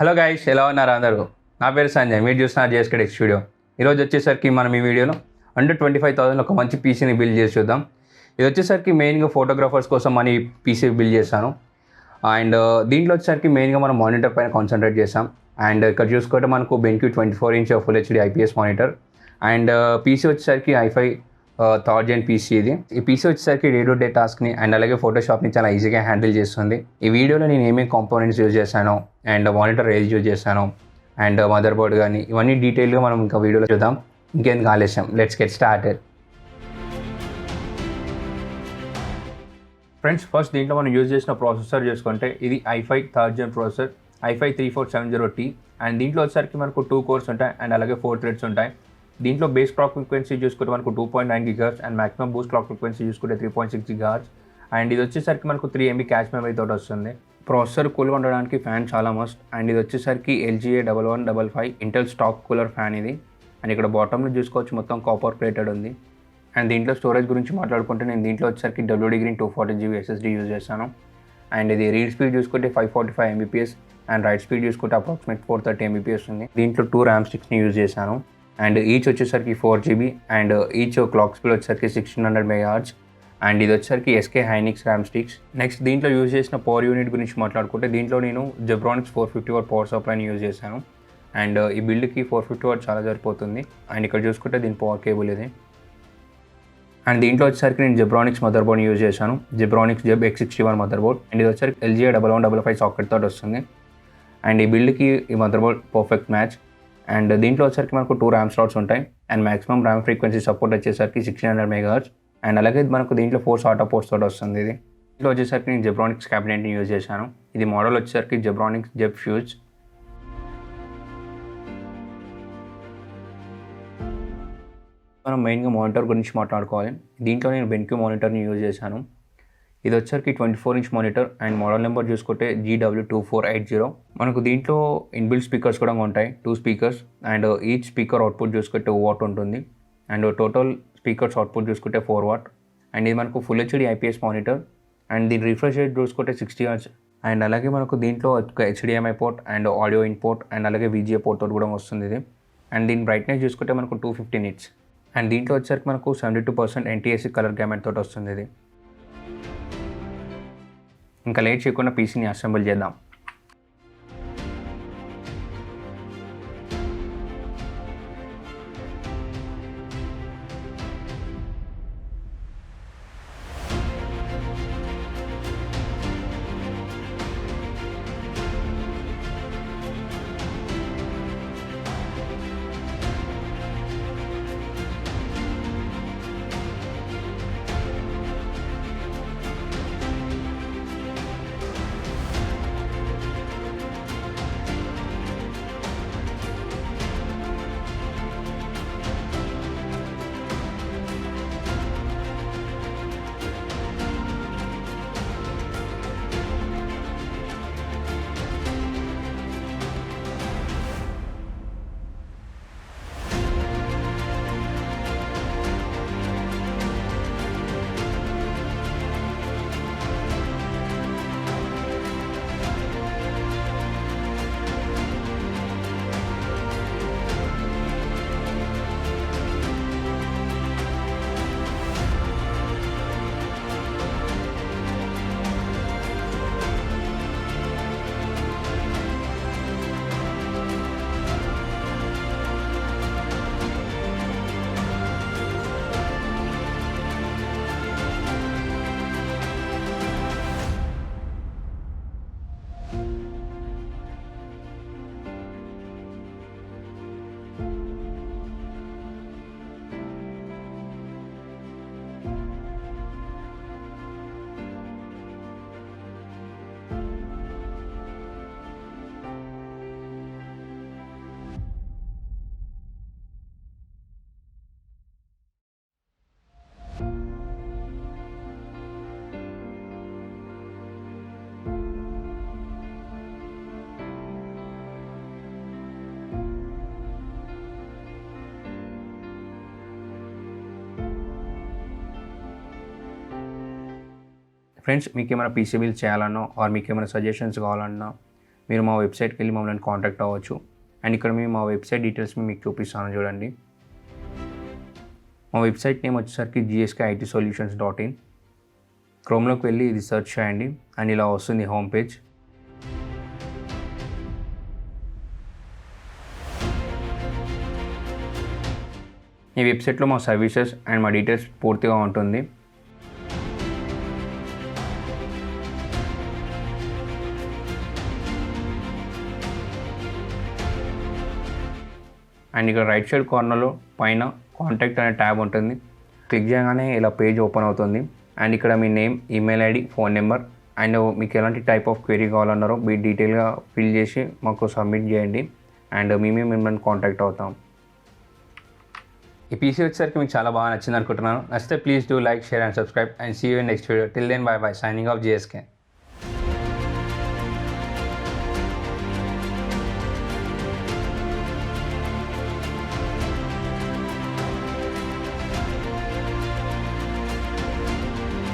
Hello guys, ఎలా ఉన్నారు అందరూ? నా పేరు సంజయ్, మీరు చూస్తున్నారు GSK స్టూడియో. ఈరోజు వచ్చేసరికి మనం ఈ వీడియోలో అండర్ 25,000 ఒక మంచి పీసీని బిల్డ్ చేసి చూద్దాం. ఇది వచ్చేసరికి మెయిన్గా ఫోటోగ్రాఫర్స్ కోసం మన ఈ పీసీ బిల్డ్ చేశాను. అండ్ దీంట్లో వచ్చేసరికి మెయిన్గా మనం మానిటర్ పైన కాన్సన్ట్రేట్ చేసాం. అండ్ ఇక్కడ చూసుకుంటే మనకు BenQ 24" full HD IPS monitor. And PC వచ్చేసరికి i5 థర్డ్ జెన్ పీసీ ఇది. ఈ పీసీ వచ్చేసరికి డే టు డే టాస్క్ని అండ్ అలాగే ఫోటోషాప్ని చాలా ఈజీగా హ్యాండిల్ చేస్తుంది. ఈ వీడియోలో నేను ఏమేమి కాంపోనెంట్స్ యూజ్ చేశాను అండ్ మానిటర్ ఏది యూజ్ చేశాను అండ్ మదర్ బోర్డ్ కానీ ఇవన్నీ డీటెయిల్గా మనం ఇంకా వీడియోలో చూద్దాం. ఇంకెందుకు ఆలస్యం, let's get started. Friends, first దీంట్లో మనం యూజ్ చేసిన ప్రాసెసర్ చూసుకుంటే ఇది i5 third gen processor i5 3470T. And దీంట్లో వచ్చేసరికి మనకు 2 కోర్స్ ఉంటాయి అండ్ అలాగే 4 థ్రెడ్స్ ఉంటాయి. దీంట్లో బేస్ క్లాక్ ఫ్రీక్వెన్సీ చూసుకుంటే మనకు 2.9 GHz and maximum Boost clock frequency చూసుకుంటే 3.6 GHz. అండ్ ఇది వచ్చేసరికి మనకు 3 MB క్యాష్ మెమరీ తోటి వస్తుంది. ప్రాసెసర్ కూల్గా ఉండడానికి ఫ్యాన్ చాలా మస్ట్. అండ్ ఇది వచ్చేసరికి LGA 1155 Intel stock cooler fan ఇది. అండ్ ఇక్కడ బాటంలో చూసుకోవచ్చు మొత్తం కాపర్ ప్లేటెడ్ ఉంది. అండ్ దీంట్లో స్టోరేజ్ గురించి మాట్లాడుకుంటే నేను దీంట్లో వచ్చేసరికి WD-Green 240GB SSD యూజ్ చేశాను. అండ్ ఇది రీడ్ స్పీడ్ చూసుకుంటే 545 Mbps అండ్ రైట్ స్పీడ్ చూసుకుంటే అప్రాక్సిమేట్ 430 Mbps ఉంది. దీంట్లో 2 RAM స్టిక్స్ని యూజ్ చేశాను. అండ్ ఈచ్ వచ్చేసరికి 4GB and each clock speed వచ్చేసరికి 1600 MHz. అండ్ ఇది వచ్చేసరికి SK Hynix RAM sticks. Next దీంట్లో యూజ్ చేసిన పవర్ యూనిట్ గురించి మాట్లాడుకుంటే దీంట్లో నేను Zebronics 450W పవర్ సప్లైని యూజ్ చేశాను. అండ్ ఈ బిల్డ్కి 450W చాలా సరిపోతుంది. అండ్ ఇక్కడ చూసుకుంటే దీని పవర్ కేబుల్ ఇది. అండ్ దీంట్లో వచ్చేసరికి నేను Zebronics మదర్ బోర్డ్ని యూజ్ చేశాను. Zebronics Zeb X61 mother board. And ఇది వచ్చేసరికి LGA 1155 సాకెట్ తోటి వస్తుంది. అండ్ ఈ బిల్డ్కి ఈ mother board perfect match. And దీంట్లో వచ్చేసరికి మనకు 2 RAM స్లాట్స్ ఉంటాయి. And maximum RAM frequency support వచ్చేసరికి 1600 MHz. అండ్ అలాగే మనకు దీంట్లో 4 SATA పోర్ట్స్ తోటి వస్తుంది. ఇది దీంట్లో వచ్చేసరికి నేను Zebronics క్యాబినెట్ని యూజ్ చేశాను. ఇది మోడల్ వచ్చేసరికి Zebronics Zeb Fuse. మనం మెయిన్గా మానిటర్ గురించి మాట్లాడుకోవాలి. దీంట్లో నేను బెన్క్యూ మానిటర్ని యూజ్ చేశాను. ఇది వచ్చేసరికి 24" మానిటర్ అండ్ మోడల్ నెంబర్ చూసుకుంటే GW2480. మనకు దీంట్లో ఇన్బిల్ట్ స్పీకర్స్ కూడా ఉంటాయి, 2 speakers. And each speaker output చూసుకుంటే 2 వాట్ ఉంటుంది. అండ్ టోటల్ స్పీకర్స్ అవుట్పుట్ చూసుకుంటే 4 వాట్. అండ్ ఇది మనకు full HD IPS monitor. And దీని రిఫ్రెష్ రేట్ చూసుకుంటే 60 Hz. అండ్ అలాగే మనకు దీంట్లో HDMI port and audio input and అలాగే VGA పోర్ట్ తోటి కూడా వస్తుంది ఇది. అండ్ దీని బ్రైట్నెస్ చూసుకుంటే మనకు 250 nits. అండ్ దీంట్లో వచ్చేసరికి మనకు 72% NTSC కలర్ గ్యామెట్ తోటి వస్తుంది ఇది. ఇంకా లేట్ చేయకుండా పీసీని అసెంబుల్ చేద్దాం. ఫ్రెండ్స్, మీకు ఏమైనా పీసీ బిల్డ్ చేయాలన్నా ఆర్ మీకు ఏమైనా సజెషన్స్ కావాలన్నా మీరు మా వెబ్సైట్కి వెళ్ళి మమ్మల్ని కాంటాక్ట్ అవ్వచ్చు. అండ్ ఇక్కడ మేము మా వెబ్సైట్ డీటెయిల్స్ మీకు చూపిస్తాను చూడండి. మా వెబ్సైట్ నేమ్ వచ్చేసరికి gskitsolutions.in. క్రోమ్లోకి వెళ్ళి ఇది సెర్చ్ చేయండి అండ్ ఇలా వస్తుంది హోమ్ పేజ్. ఈ వెబ్సైట్లో మా సర్వీసెస్ అండ్ మా డీటెయిల్స్ పూర్తిగా ఉంటుంది. అండ్ ఇక్కడ రైట్ సైడ్ కార్నర్లో పైన కాంటాక్ట్ అనే ట్యాబ్ ఉంటుంది. క్లిక్ చేయగానే ఇలా పేజ్ ఓపెన్ అవుతుంది. అండ్ ఇక్కడ మీ name, email ID, phone number and మీకు ఎలాంటి టైప్ ఆఫ్ క్వెరీ కావాలన్నారో మీరు డీటెయిల్గా ఫిల్ చేసి మాకు సబ్మిట్ చేయండి అండ్ మేమే మిమ్మల్ని కాంటాక్ట్ అవుతాం. ఈ పీసీ వచ్చేసరికి మీకు చాలా బాగా నచ్చింది అనుకుంటున్నాను. నచ్చితే please do like, share and subscribe and see you in next video. Till then bye bye. Signing off GSK.